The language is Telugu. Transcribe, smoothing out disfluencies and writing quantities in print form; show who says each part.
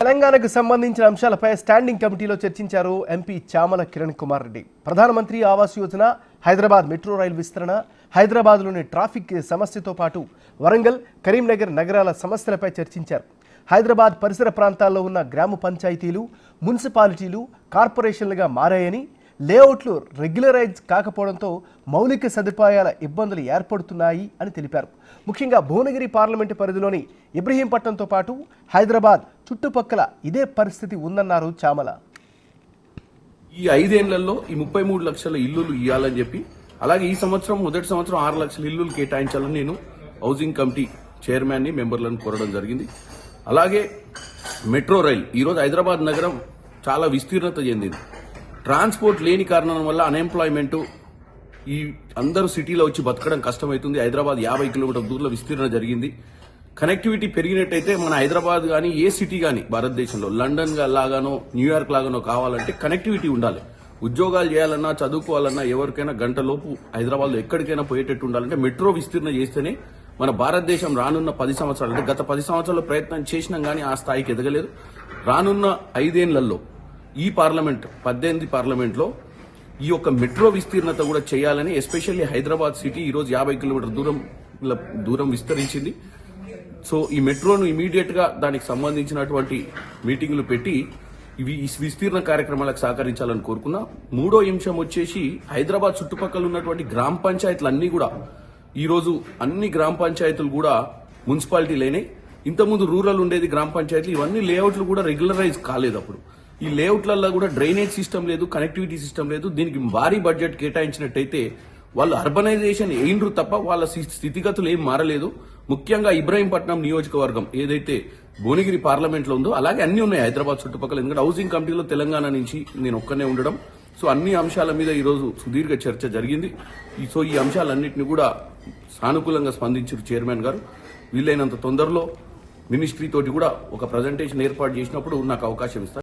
Speaker 1: తెలంగాణకు సంబంధించిన అంశాలపై స్టాండింగ్ కమిటీలో చర్చించారు ఎంపీ చామల కిరణ్ కుమార్ రెడ్డి. ప్రధానమంత్రి ఆవాస్ యోజన, హైదరాబాద్ మెట్రో రైలు విస్తరణ, హైదరాబాద్లోని ట్రాఫిక్ సమస్యతో పాటు వరంగల్, కరీంనగర్ నగరాల సమస్యలపై చర్చించారు. హైదరాబాద్ పరిసర ప్రాంతాల్లో ఉన్న గ్రామ పంచాయతీలు, మున్సిపాలిటీలు కార్పొరేషన్లుగా మారాయని, లేఅవుట్లు రెగ్యులరైజ్ కాకపోవడంతో మౌలిక సదుపాయాల ఇబ్బందులు ఏర్పడుతున్నాయి అని తెలిపారు. ముఖ్యంగా భువనగిరి పార్లమెంటు పరిధిలోని ఇబ్రహీంపట్నంతో పాటు హైదరాబాద్ చుట్టుపక్కల ఇదే పరిస్థితి ఉందన్నారు చామల.
Speaker 2: ఈ 5 ఏళ్లలో ఈ 33 లక్షల ఇల్లులు ఇవ్వాలని చెప్పి, అలాగే ఈ సంవత్సరం మొదటి సంవత్సరం 6 లక్షల ఇల్లులు కేటాయించాలని నేను హౌసింగ్ కమిటీ చైర్మన్ ని మెంబర్లను కోరడం జరిగింది. అలాగే మెట్రో రైల్ ఈరోజు హైదరాబాద్ నగరం చాలా విస్తీర్ణత చెందింది. ట్రాన్స్పోర్ట్ లేని కారణం వల్ల అన్ఎంప్లాయ్మెంట్, ఈ అందరూ సిటీలో వచ్చి బతకడం కష్టమవుతుంది. హైదరాబాద్ 50 కిలోమీటర్ల దూరంలో విస్తీర్ణ జరిగింది. కనెక్టివిటీ పెరిగినట్టయితే మన హైదరాబాద్ కానీ ఏ సిటీ కానీ భారతదేశంలో లండన్ లాగానో న్యూయార్క్ లాగానో కావాలంటే కనెక్టివిటీ ఉండాలి. ఉద్యోగాలు చేయాలన్నా చదువుకోవాలన్నా ఎవరికైనా గంటలోపు హైదరాబాద్లో ఎక్కడికైనా పోయేటట్టు ఉండాలంటే మెట్రో విస్తీర్ణ చేస్తేనే మన భారతదేశం రానున్న 10 సంవత్సరాలు, అంటే గత 10 సంవత్సరాల్లో ప్రయత్నం చేసినాం కానీ ఆ స్థాయికి ఎదగలేదు. రానున్న 5 ఏళ్లలో ఈ పార్లమెంట్ 18 పార్లమెంట్లో ఈ యొక్క మెట్రో విస్తీర్ణత కూడా చేయాలని, ఎస్పెషల్లీ హైదరాబాద్ సిటీ ఈరోజు 50 కిలోమీటర్ దూరం విస్తరించింది. సో ఈ మెట్రోను ఇమీడియట్ గా దానికి సంబంధించినటువంటి మీటింగులు పెట్టి ఇవి విస్తీర్ణ కార్యక్రమాలకు సహకరించాలని కోరుకున్నా. మూడో అంశం వచ్చేసి హైదరాబాద్ చుట్టుపక్కల ఉన్నటువంటి గ్రామ పంచాయతీలు అన్ని కూడా ఈరోజు అన్ని గ్రామ పంచాయతీలు కూడా మున్సిపాలిటీలైనాయి. ఇంతకుముందు రూరల్ ఉండేది గ్రామ పంచాయతీలు, ఇవన్నీ లేఅవుట్లు కూడా రెగ్యులరైజ్ కాలేదు. అప్పుడు ఈ లేఅవుట్లలో కూడా డ్రైనేజ్ సిస్టమ్ లేదు, కనెక్టివిటీ సిస్టమ్ లేదు. దీనికి భారీ బడ్జెట్ కేటాయించినట్టయితే వాళ్ళు అర్బనైజేషన్ అయినరు తప్ప వాళ్ళ స్థితిగతులు ఏం మారలేదు. ముఖ్యంగా ఇబ్రహీంపట్నం నియోజకవర్గం ఏదైతే భువనగిరి పార్లమెంట్ లో ఉందో అలాగే అన్ని ఉన్నాయి హైదరాబాద్ చుట్టుపక్కల. ఎందుకంటే హౌసింగ్ కమిటీలో తెలంగాణ నుంచి నేను ఒక్కనే ఉండడం, సో అన్ని అంశాల మీద ఈరోజు సుదీర్ఘ చర్చ జరిగింది. సో ఈ అంశాలన్నింటినీ కూడా సానుకూలంగా స్పందించారు చైర్మన్ గారు. వీలైనంత తొందరలో మినిస్ట్రీ తోటి కూడా ఒక ప్రజెంటేషన్ ఏర్పాటు చేసినప్పుడు నాకు అవకాశం ఇస్తారు.